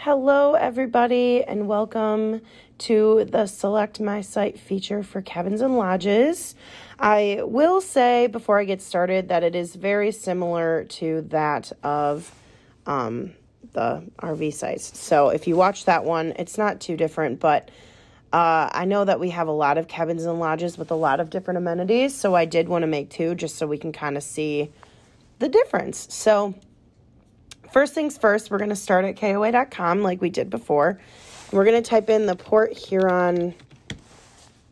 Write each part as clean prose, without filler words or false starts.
Hello everybody and welcome to the Select My Site feature for cabins and lodges. I will say before I get started that it is very similar to that of the RV sites. So if you watch that one, it's not too different, but I know that we have a lot of cabins and lodges with a lot of different amenities, so I did want to make two just so we can kind of see the difference. So first things first, we're going to start at KOA.com like we did before. We're going to type in the Port Huron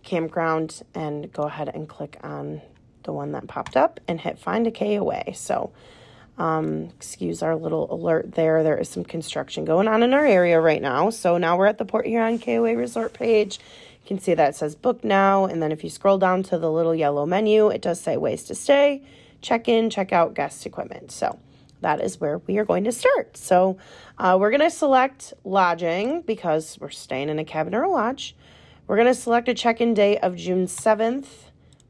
campground and go ahead and click on the one that popped up and hit find a KOA. So, excuse our little alert there. There is some construction going on in our area right now. So now we're at the Port Huron KOA resort page. You can see that it says book now. And then if you scroll down to the little yellow menu, it does say ways to stay, check in, check out, guest equipment. So that is where we are going to start. So we're going to select lodging because we're staying in a cabin or a lodge. We're going to select a check-in date of June 7th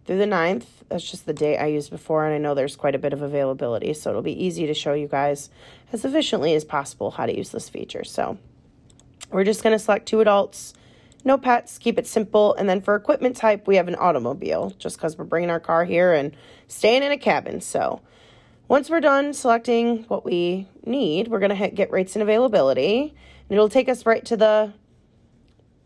through the 9th. That's just the date I used before, and I know there's quite a bit of availability, so it'll be easy to show you guys as efficiently as possible how to use this feature. So we're just going to select 2 adults, no pets, keep it simple, and then for equipment type, we have an automobile just because we're bringing our car here and staying in a cabin. So once we're done selecting what we need, we're going to hit Get Rates and Availability. And it'll take us right to the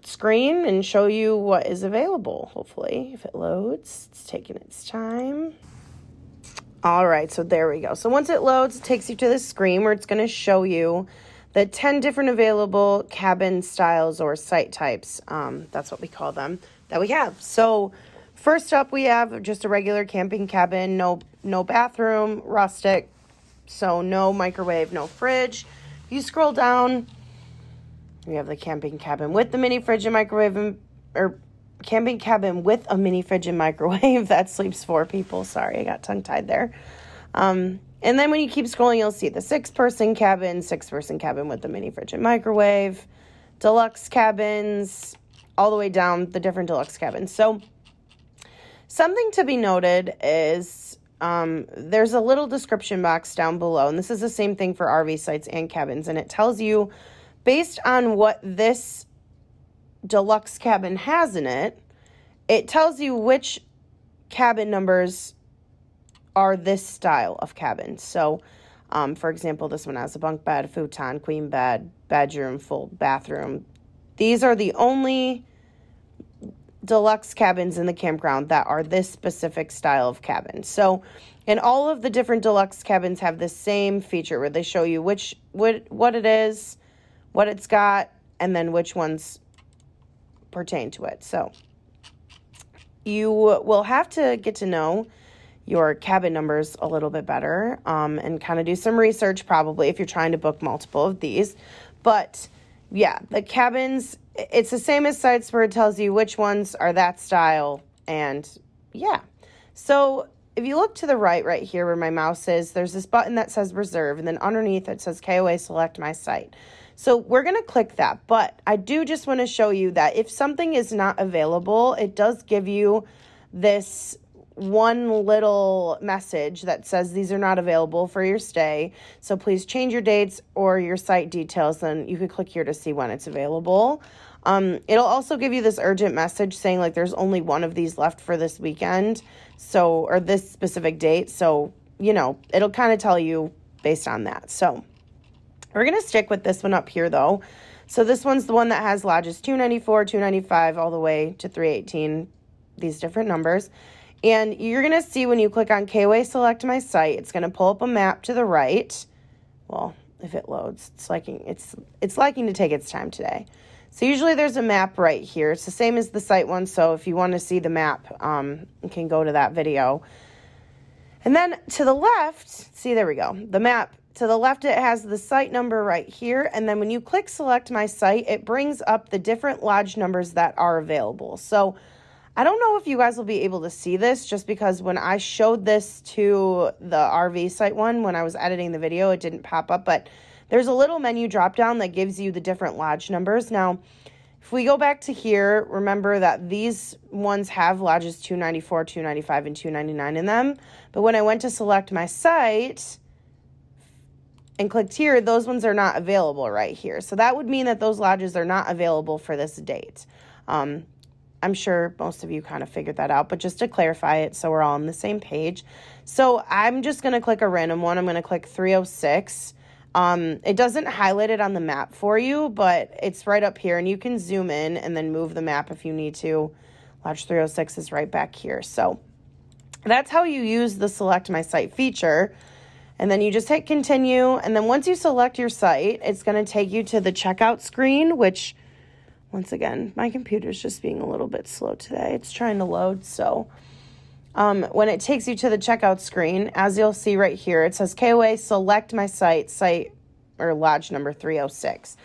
screen and show you what is available, hopefully, if it loads. It's taking its time. All right, so there we go. So once it loads, it takes you to the screen where it's going to show you the 10 different available cabin styles or site types. That's what we call them, that we have. So first up, we have just a regular camping cabin, no bathroom, rustic, so no microwave, no fridge. You scroll down, we have the camping cabin with the mini fridge and microwave, or camping cabin with a mini fridge and microwave that sleeps 4 people. Sorry, I got tongue-tied there. And then when you keep scrolling, you'll see the 6-person cabin with the mini fridge and microwave, deluxe cabins, all the way down the different deluxe cabins. So something to be noted is there's a little description box down below, and this is the same thing for RV sites and cabins, and it tells you, based on what this deluxe cabin has in it, it tells you which cabin numbers are this style of cabin. So, for example, this one has a bunk bed, futon, queen bed, bedroom, full bathroom. These are the only deluxe cabins in the campground that are this specific style of cabin. So, and all of the different deluxe cabins have the same feature where they show you what it is, what it's got, and then which ones pertain to it. So you will have to get to know your cabin numbers a little bit better and kind of do some research probably if you're trying to book multiple of these. But yeah, the cabins, it's the same as sites where it tells you which ones are that style. And yeah, so if you look to the right here where my mouse is, there's this button that says reserve, and then underneath it says KOA Select My Site. So we're going to click that, but I do just want to show you that if something is not available, it does give you this one little message that says these are not available for your stay. So please change your dates or your site details. Then you could click here to see when it's available. It'll also give you this urgent message saying like there's only one of these left for this weekend. So, or this specific date. So, you know, it'll kind of tell you based on that. So we're going to stick with this one up here though. So this one's the one that has lodges 294, 295, all the way to 318, these different numbers. And you're going to see when you click on KOA Select My Site, it's going to pull up a map to the right. Well, if it loads, it's liking to take its time today. So usually there's a map right here. It's the same as the site one. So if you want to see the map, you can go to that video. And then to the left, see, there we go. The map to the left, it has the site number right here. And then when you click Select My Site, it brings up the different lodge numbers that are available. So I don't know if you guys will be able to see this just because when I showed this to the RV site one, when I was editing the video, it didn't pop up, but there's a little menu drop down that gives you the different lodge numbers. Now, if we go back to here, remember that these ones have lodges 294, 295, and 299 in them. But when I went to select my site, and clicked here, those ones are not available right here. So that would mean that those lodges are not available for this date. I'm sure most of you kind of figured that out, but just to clarify it so we're all on the same page. So I'm just going to click a random one. I'm going to click 306. It doesn't highlight it on the map for you, but it's right up here, and you can zoom in and then move the map if you need to. Lodge 306 is right back here. So that's how you use the Select My Site feature. And then you just hit continue, and then once you select your site, it's going to take you to the checkout screen, which... Once again, my computer's just being a little bit slow today. It's trying to load. So when it takes you to the checkout screen, as you'll see right here, it says KOA select my site or lodge number 306.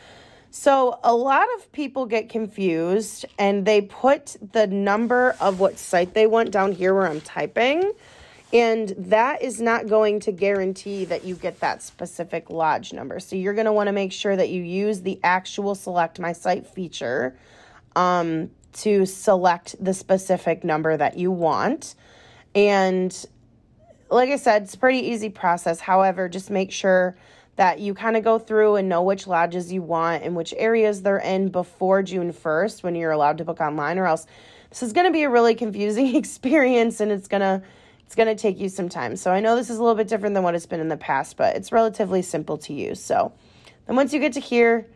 So a lot of people get confused and they put the number of what site they want down here where I'm typing. And that is not going to guarantee that you get that specific lodge number. So you're going to want to make sure that you use the actual Select My Site feature to select the specific number that you want. And like I said, it's a pretty easy process. However, just make sure that you kind of go through and know which lodges you want and which areas they're in before June 1st when you're allowed to book online, or else this is going to be a really confusing experience, and it's going to take you some time. So I know this is a little bit different than what it's been in the past, but it's relatively simple to use. So then once you get to here,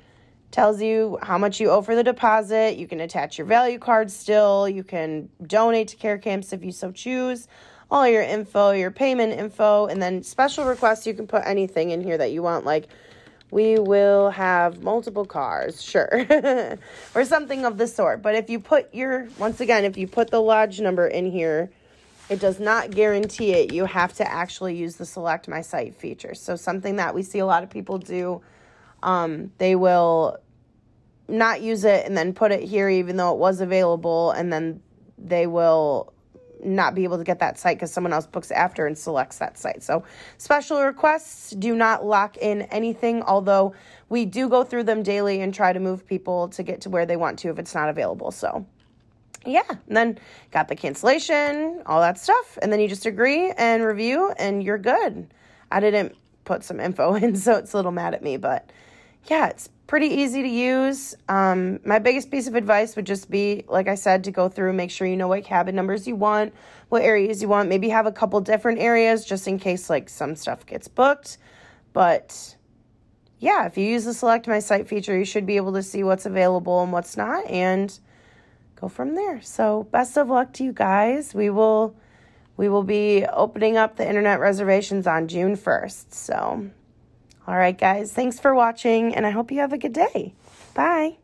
tells you how much you owe for the deposit. You can attach your value card still. You can donate to care camps if you so choose. All your info, your payment info, and then special requests. You can put anything in here that you want, like we will have multiple cars, sure, or something of the sort. But if you put if you put the lodge number in here, it does not guarantee it. You have to actually use the Select My Site feature. So something that we see a lot of people do, they will not use it and then put it here even though it was available, and then they will not be able to get that site because someone else books after and selects that site. So special requests do not lock in anything, although we do go through them daily and try to move people to get to where they want to if it's not available. So yeah, and then got the cancellation, all that stuff, and then you just agree and review, and you're good. I didn't put some info in, so it's a little mad at me, but yeah, it's pretty easy to use. My biggest piece of advice would just be, like I said, to go through, make sure you know what cabin numbers you want, what areas you want, maybe have a couple different areas just in case like some stuff gets booked. But yeah, if you use the Select My Site feature, you should be able to see what's available and what's not, and go from there. So best of luck to you guys. We will be opening up the internet reservations on June 1st. So, all right, guys, thanks for watching, and I hope you have a good day. Bye.